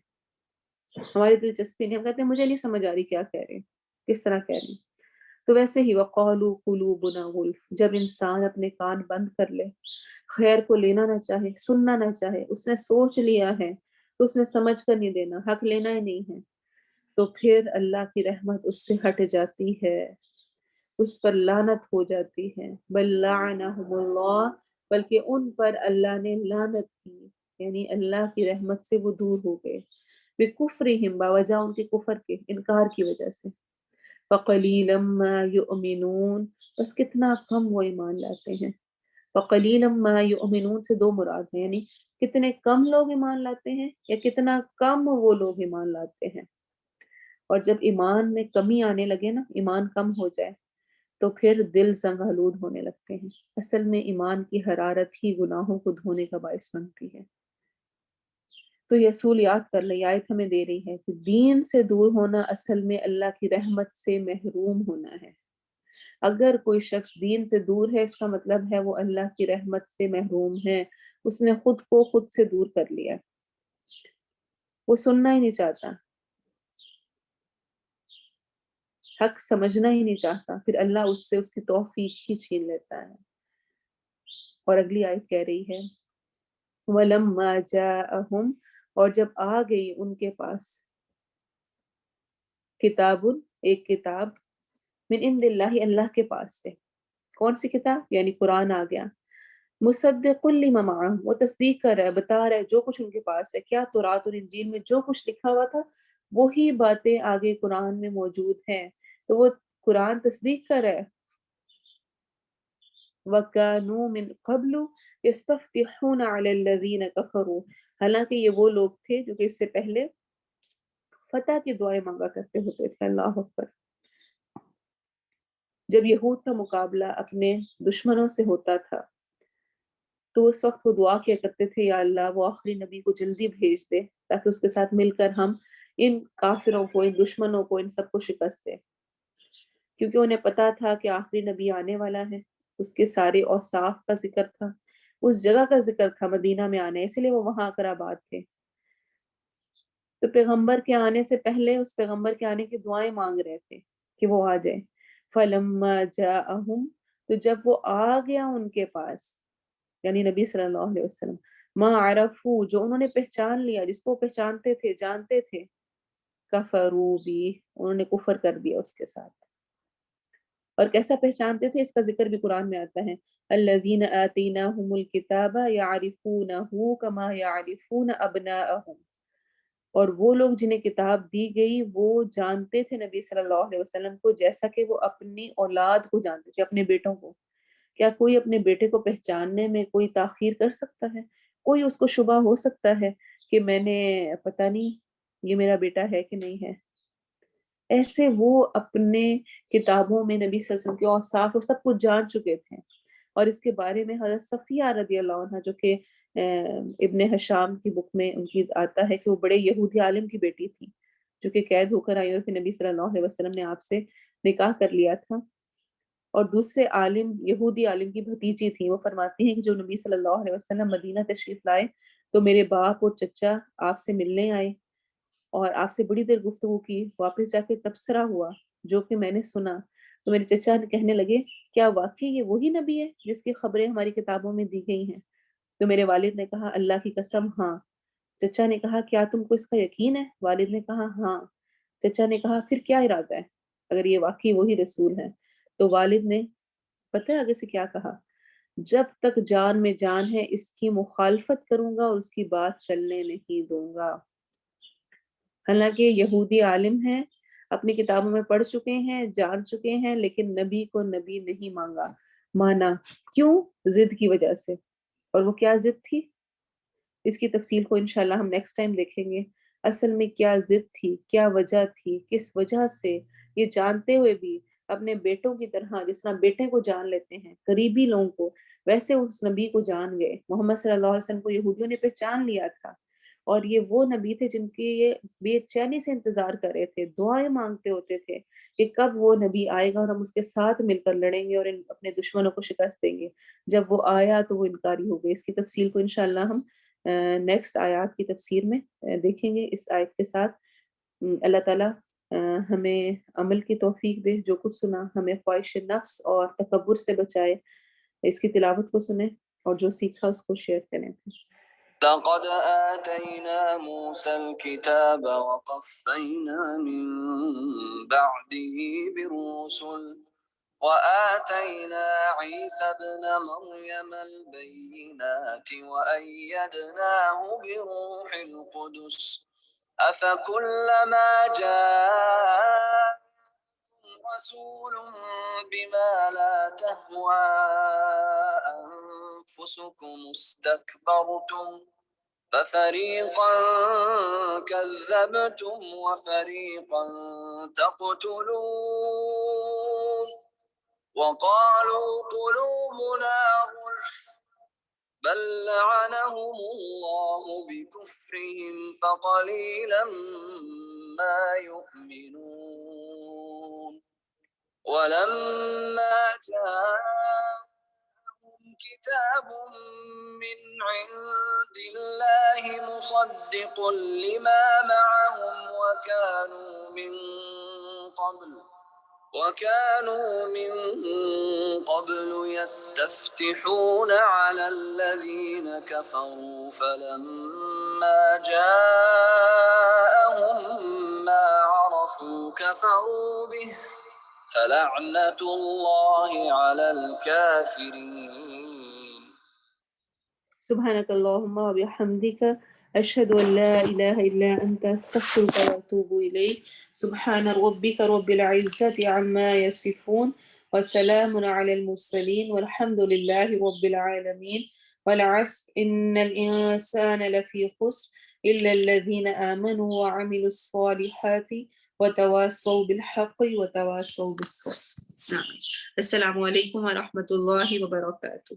ہماری دلچسپی نہیں، ہم کہتے ہیں مجھے نہیں سمجھ آ رہی کیا کہہ رہے ہیں، کس طرح کہہ رہے ہیں. تو ویسے ہی وَقَالُوا قُلُوبُنَا غُلْفٌ، جب انسان اپنے کان بند کر لے، خیر کو لینا نہ چاہے، سننا نہ چاہے، اس نے سوچ لیا ہے تو اس نے سمجھ کر نہیں دینا، حق لینا ہی نہیں ہے، تو پھر اللہ کی رحمت اس سے ہٹ جاتی ہے، اس پر لعنت ہو جاتی ہے. بل لعنہم اللہ، بلکہ ان پر اللہ نے لعنت کی، یعنی اللہ کی رحمت سے وہ دور ہو گئے. بکفرہم، باوجہ ان کے کفر کے، انکار کی وجہ سے. فقلیلا ما یؤمنون، بس کتنا کم وہ ایمان لاتے ہیں. فقلیلا ما یؤمنون سے دو مراد ہیں، یعنی کتنے کم لوگ ایمان لاتے ہیں یا کتنا کم وہ لوگ ایمان لاتے ہیں. اور جب ایمان میں کمی آنے لگے نا، ایمان کم ہو جائے تو پھر دل زنگ آلود ہونے لگتے ہیں. اصل میں ایمان کی حرارت ہی گناہوں کو دھونے کا باعث بنتی ہے. تو یہ اصول یاد کر لیں، آیت ہمیں دے رہی ہے کہ دین سے دور ہونا اصل میں اللہ کی رحمت سے محروم ہونا ہے. اگر کوئی شخص دین سے دور ہے اس کا مطلب ہے وہ اللہ کی رحمت سے محروم ہے، اس نے خود کو خود سے دور کر لیا، وہ سننا ہی نہیں چاہتا، حق سمجھنا ہی نہیں چاہتا، پھر اللہ اس سے اس کی توفیق ہی چھین لیتا ہے. اور اگلی آیت کہہ رہی ہے وَلَمَّا جَاءَهُمْ، اور جب آ گئی ان کے پاس کتاب، ایک کتاب، من عند اللہ، اللہ کے پاس سے. کون سی کتاب؟ یعنی قرآن آ گیا. مصدق لما معہم، وہ تصدیق کر رہا ہے، بتا رہا ہے جو کچھ ان کے پاس ہے. کیا؟ تورات اور انجیل میں جو کچھ لکھا ہوا تھا وہی باتیں آگے قرآن میں موجود ہیں، تو وہ قرآن تصدیق کر رہا ہے. وَكَانُوا مِن قَبْلُ يَسْتَفْتِحُونَ عَلَى الَّذِينَ كَفَرُوا، حالانکہ یہ وہ لوگ تھے جو کہ اس سے پہلے فتح کی دعائیں مانگا کرتے ہوتے تھے. اللہ اکبر. جب یہود کا مقابلہ اپنے دشمنوں سے ہوتا تھا تو اس وقت وہ دعا کیا کرتے تھے یا اللہ وہ آخری نبی کو جلدی بھیج دے تاکہ اس کے ساتھ مل کر ہم ان کافروں کو، ان دشمنوں کو، ان سب کو شکست دیں. کیونکہ انہیں پتا تھا کہ آخری نبی آنے والا ہے، اس کے سارے اوصاف کا ذکر تھا، اس جگہ کا ذکر تھا مدینہ میں آنے، اسی لیے وہ وہاں آ کر آباد تھے. تو پیغمبر کے آنے سے پہلے اس پیغمبر کے آنے کی دعائیں مانگ رہے تھے کہ وہ آ جائے. فَلَمَّا جَاءَهُمْ، تو جب وہ آ گیا ان کے پاس، یعنی نبی صلی اللہ علیہ وسلم، ما عرفو، جو انہوں نے پہچان لیا، جس کو پہچانتے تھے، جانتے تھے، کفروا بھی، انہوں نے کفر کر دیا اس کے ساتھ. اور کیسا پہچانتے تھے اس کا ذکر بھی قرآن میں آتا ہے الذین آتیناہم الکتاب یعرفونہ کما یعرفون ابناءہم، اور وہ لوگ جنہیں کتاب دی گئی وہ جانتے تھے نبی صلی اللہ علیہ وسلم کو جیسا کہ وہ اپنی اولاد کو جانتے تھے، اپنے بیٹوں کو. کیا کوئی اپنے بیٹے کو پہچاننے میں کوئی تاخیر کر سکتا ہے؟ کوئی اس کو شبہ ہو سکتا ہے کہ میں نے پتہ نہیں یہ میرا بیٹا ہے کہ نہیں ہے؟ ایسے وہ اپنے کتابوں میں نبی صلی اللہ علیہ وسلم کے اوصاف وہ سب کچھ جان چکے تھے. اور اس کے بارے میں حضرت صفیہ رضی اللہ عنہ جو کہ ابن حشام کی بک میں ان کی آتا ہے کہ وہ بڑے یہودی عالم کی بیٹی تھی، جو کہ قید ہو کر آئی اور پھر نبی صلی اللہ علیہ وسلم نے آپ سے نکاح کر لیا تھا. اور دوسرے عالم یہودی عالم کی بھتیجی تھی، وہ فرماتی ہیں کہ جو نبی صلی اللہ علیہ وسلم مدینہ تشریف لائے تو میرے باپ اور چچا آپ سے ملنے آئے اور آپ سے بڑی دیر گفتگو کی. واپس جا کے تبصرہ ہوا جو کہ میں نے سنا تو میرے چچا کہنے لگے کیا واقعی یہ وہی نبی ہے جس کی خبریں ہماری کتابوں میں دی گئی ہیں؟ تو میرے والد نے کہا اللہ کی قسم ہاں. چچا نے کہا کیا تم کو اس کا یقین ہے؟ والد نے کہا ہاں. چچا نے کہا پھر کیا ارادہ ہے اگر یہ واقعی وہی رسول ہے؟ تو والد نے پتہ ہے آگے سے کیا کہا؟ جب تک جان میں جان ہے اس کی مخالفت کروں گا اور اس کی بات چلنے نہیں دوں گا. حالانکہ یہودی عالم ہیں، اپنی کتابوں میں پڑھ چکے ہیں، جان چکے ہیں، لیکن نبی کو نبی نہیں مانا. کیوں؟ ضد کی وجہ سے. اور وہ کیا ضد تھی اس کی تفصیل کو انشاءاللہ ہم نیکسٹ ٹائم دیکھیں گے. اصل میں کیا ضد تھی، کیا وجہ تھی، کس وجہ سے یہ جانتے ہوئے بھی اپنے بیٹوں کی طرح جس طرح بیٹے کو جان لیتے ہیں قریبی لوگوں کو، ویسے اس نبی کو جان گئے. محمد صلی اللہ علیہ وسلم کو یہودیوں نے پہچان لیا تھا اور یہ وہ نبی تھے جن کی یہ بے چینی سے انتظار کر رہے تھے، دعائیں مانگتے ہوتے تھے کہ کب وہ نبی آئے گا اور ہم اس کے ساتھ مل کر لڑیں گے اور اپنے دشمنوں کو شکست دیں گے. جب وہ آیا تو وہ انکاری ہو گئے. اس کی تفصیل کو انشاءاللہ ہم نیکسٹ آیات کی تفسیر میں دیکھیں گے. اس آیت کے ساتھ اللہ تعالیٰ ہمیں عمل کی توفیق دے. جو کچھ سنا ہمیں خواہش نفس اور تکبر سے بچائے. اس کی تلاوت کو سنیں اور جو سیکھا اس کو شیئر کریں. لقد آتينا موسى الكتاب وقفينا من بعده بالرسل وآتينا عيسى ابن مريم البينات وأيدناه بروح القدس أفكلما جاءكم رسول بما لا تهوى أنفسكم استكبرتم ففريقا كذبتم وفريقا تقتلون وقالوا قلوبنا غلف بل لعنهم الله بكفرهم فقليلا ما يؤمنون ولما جاءهم كتاب من عند الله مصدق لما معهم وكانوا من قبل يستفتحون على الذين كفروا فلما جاءهم ما عرفوا كفروا به فلعنة الله على الكافرين. سبحانك اللهم وبحمدك أشهد أن لا إله إلا أنت أستغفرك وأتوب إليك. سبحان ربك رب العزة عما يصفون وسلام على المرسلين والحمد لله رب العالمين. والعصر إن الإنسان لفي خسر إلا الذين آمنوا وعملوا الصالحات وتواصوا بالحق وتواصوا بالصبر. السلام علیکم ورحمۃ اللہ وبرکاتہ.